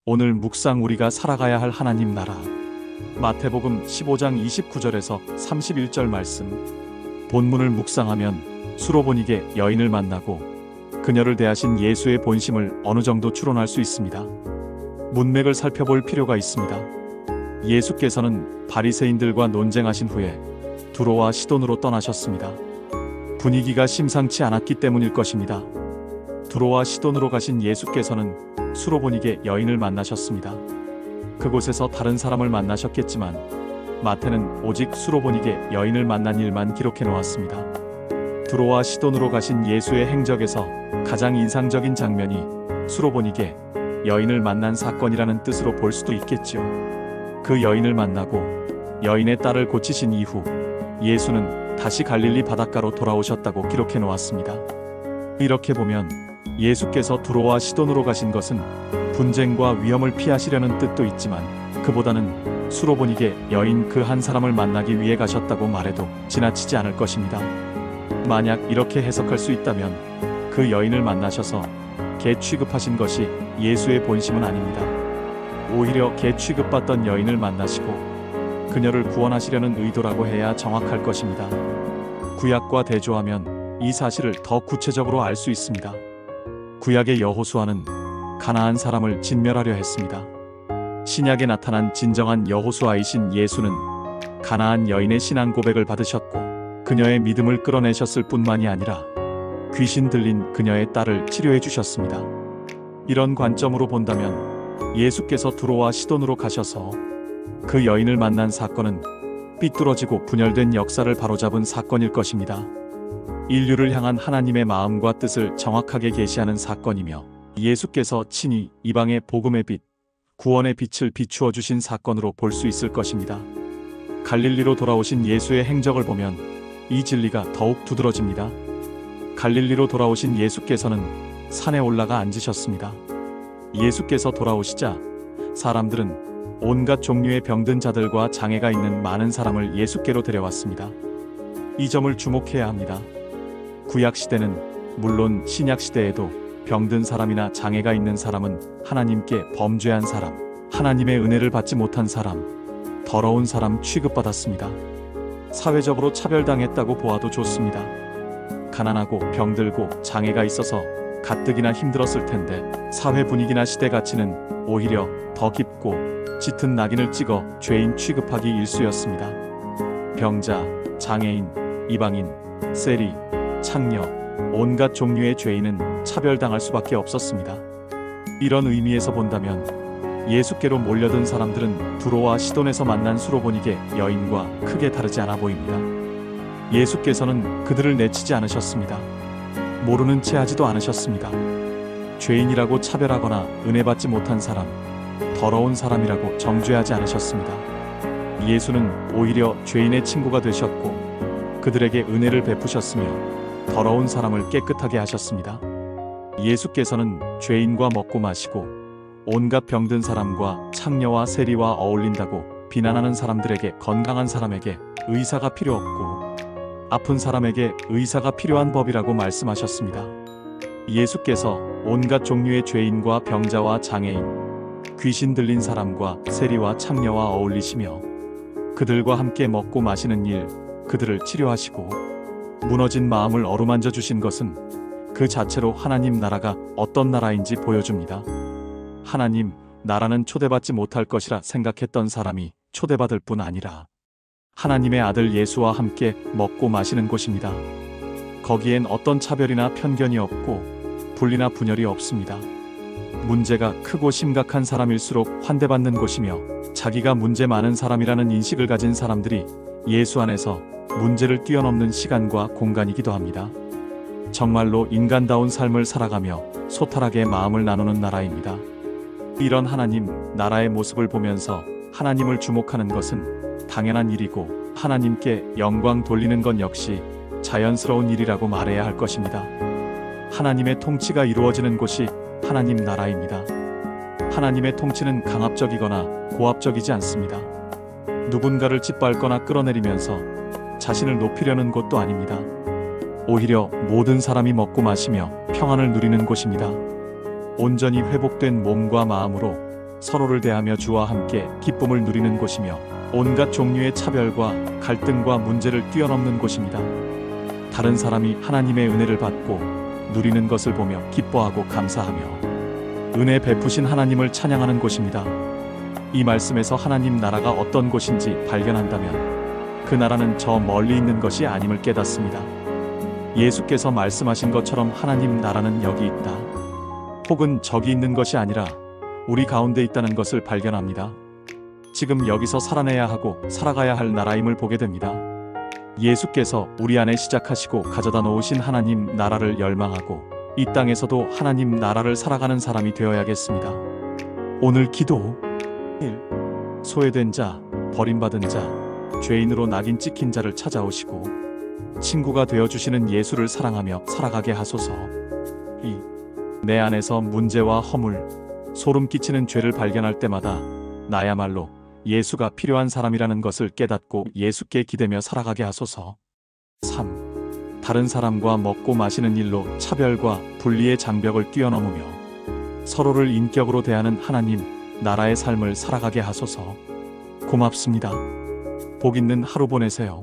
오늘 묵상 우리가 살아가야 할 하나님 나라. 마태복음 15장 29절에서 31절 말씀. 본문을 묵상하면 수로보니게 여인을 만나고 그녀를 대하신 예수의 본심을 어느 정도 추론할 수 있습니다. 문맥을 살펴볼 필요가 있습니다. 예수께서는 바리새인들과 논쟁하신 후에 두로와 시돈으로 떠나셨습니다. 분위기가 심상치 않았기 때문일 것입니다. 두로와 시돈으로 가신 예수께서는 수로보니게 여인을 만나셨습니다. 그곳에서 다른 사람을 만나셨겠지만 마태는 오직 수로보니게 여인을 만난 일만 기록해 놓았습니다. 두로와 시돈으로 가신 예수의 행적에서 가장 인상적인 장면이 수로보니게 여인을 만난 사건이라는 뜻으로 볼 수도 있겠지요. 그 여인을 만나고 여인의 딸을 고치신 이후 예수는 다시 갈릴리 바닷가로 돌아오셨다고 기록해 놓았습니다. 이렇게 보면 예수께서 두로와 시돈으로 가신 것은 분쟁과 위험을 피하시려는 뜻도 있지만 그보다는 수로보니게 여인 그 한 사람을 만나기 위해 가셨다고 말해도 지나치지 않을 것입니다. 만약 이렇게 해석할 수 있다면 그 여인을 만나셔서 개 취급하신 것이 예수의 본심은 아닙니다. 오히려 개 취급받던 여인을 만나시고 그녀를 구원하시려는 의도라고 해야 정확할 것입니다. 구약과 대조하면 이 사실을 더 구체적으로 알 수 있습니다. 구약의 여호수아는 가나안 사람을 진멸하려 했습니다. 신약에 나타난 진정한 여호수아이신 예수는 가나안 여인의 신앙 고백을 받으셨고 그녀의 믿음을 끌어내셨을 뿐만이 아니라 귀신 들린 그녀의 딸을 치료해 주셨습니다. 이런 관점으로 본다면 예수께서 두로와 시돈으로 가셔서 그 여인을 만난 사건은 삐뚤어지고 분열된 역사를 바로잡은 사건일 것입니다. 인류를 향한 하나님의 마음과 뜻을 정확하게 계시하는 사건이며 예수께서 친히 이방의 복음의 빛, 구원의 빛을 비추어 주신 사건으로 볼 수 있을 것입니다. 갈릴리로 돌아오신 예수의 행적을 보면 이 진리가 더욱 두드러집니다. 갈릴리로 돌아오신 예수께서는 산에 올라가 앉으셨습니다. 예수께서 돌아오시자 사람들은 온갖 종류의 병든 자들과 장애가 있는 많은 사람을 예수께로 데려왔습니다. 이 점을 주목해야 합니다. 구약시대는 물론 신약시대에도 병든 사람이나 장애가 있는 사람은 하나님께 범죄한 사람, 하나님의 은혜를 받지 못한 사람, 더러운 사람 취급받았습니다. 사회적으로 차별당했다고 보아도 좋습니다. 가난하고 병들고 장애가 있어서 가뜩이나 힘들었을 텐데 사회 분위기나 시대 가치는 오히려 더 깊고 짙은 낙인을 찍어 죄인 취급하기 일쑤였습니다. 병자, 장애인, 이방인, 세리, 창녀, 온갖 종류의 죄인은 차별당할 수밖에 없었습니다. 이런 의미에서 본다면 예수께로 몰려든 사람들은 두로와 시돈에서 만난 수로보니게 여인과 크게 다르지 않아 보입니다. 예수께서는 그들을 내치지 않으셨습니다. 모르는 채 하지도 않으셨습니다. 죄인이라고 차별하거나 은혜받지 못한 사람, 더러운 사람이라고 정죄하지 않으셨습니다. 예수는 오히려 죄인의 친구가 되셨고 그들에게 은혜를 베푸셨으며 더러운 사람을 깨끗하게 하셨습니다. 예수께서는 죄인과 먹고 마시고 온갖 병든 사람과 창녀와 세리와 어울린다고 비난하는 사람들에게 건강한 사람에게 의사가 필요 없고 아픈 사람에게 의사가 필요한 법이라고 말씀하셨습니다. 예수께서 온갖 종류의 죄인과 병자와 장애인, 귀신 들린 사람과 세리와 창녀와 어울리시며 그들과 함께 먹고 마시는 일, 그들을 치료하시고 무너진 마음을 어루만져 주신 것은 그 자체로 하나님 나라가 어떤 나라인지 보여줍니다. 하나님 나라는 초대받지 못할 것이라 생각했던 사람이 초대받을 뿐 아니라 하나님의 아들 예수와 함께 먹고 마시는 곳입니다. 거기엔 어떤 차별이나 편견이 없고 분리나 분열이 없습니다. 문제가 크고 심각한 사람일수록 환대받는 곳이며 자기가 문제 많은 사람이라는 인식을 가진 사람들이 예수 안에서 문제를 뛰어넘는 시간과 공간이기도 합니다. 정말로 인간다운 삶을 살아가며 소탈하게 마음을 나누는 나라입니다. 이런 하나님 나라의 모습을 보면서 하나님을 주목하는 것은 당연한 일이고 하나님께 영광 돌리는 것 역시 자연스러운 일이라고 말해야 할 것입니다. 하나님의 통치가 이루어지는 곳이 하나님 나라입니다. 하나님의 통치는 강압적이거나 고압적이지 않습니다. 누군가를 짓밟거나 끌어내리면서 자신을 높이려는 곳도 아닙니다. 오히려 모든 사람이 먹고 마시며 평안을 누리는 곳입니다. 온전히 회복된 몸과 마음으로 서로를 대하며 주와 함께 기쁨을 누리는 곳이며 온갖 종류의 차별과 갈등과 문제를 뛰어넘는 곳입니다. 다른 사람이 하나님의 은혜를 받고 누리는 것을 보며 기뻐하고 감사하며 은혜 베푸신 하나님을 찬양하는 곳입니다. 이 말씀에서 하나님 나라가 어떤 곳인지 발견한다면 그 나라는 저 멀리 있는 것이 아님을 깨닫습니다. 예수께서 말씀하신 것처럼 하나님 나라는 여기 있다, 혹은 저기 있는 것이 아니라 우리 가운데 있다는 것을 발견합니다. 지금 여기서 살아내야 하고 살아가야 할 나라임을 보게 됩니다. 예수께서 우리 안에 시작하시고 가져다 놓으신 하나님 나라를 열망하고 이 땅에서도 하나님 나라를 살아가는 사람이 되어야겠습니다. 오늘 기도 1. 소외된 자, 버림받은 자, 죄인으로 낙인 찍힌 자를 찾아오시고 친구가 되어주시는 예수를 사랑하며 살아가게 하소서. 2. 내 안에서 문제와 허물, 소름 끼치는 죄를 발견할 때마다 나야말로 예수가 필요한 사람이라는 것을 깨닫고 예수께 기대며 살아가게 하소서. 3. 다른 사람과 먹고 마시는 일로 차별과 분리의 장벽을 뛰어넘으며 서로를 인격으로 대하는 하나님 나라의 삶을 살아가게 하소서. 고맙습니다. 복 있는 하루 보내세요.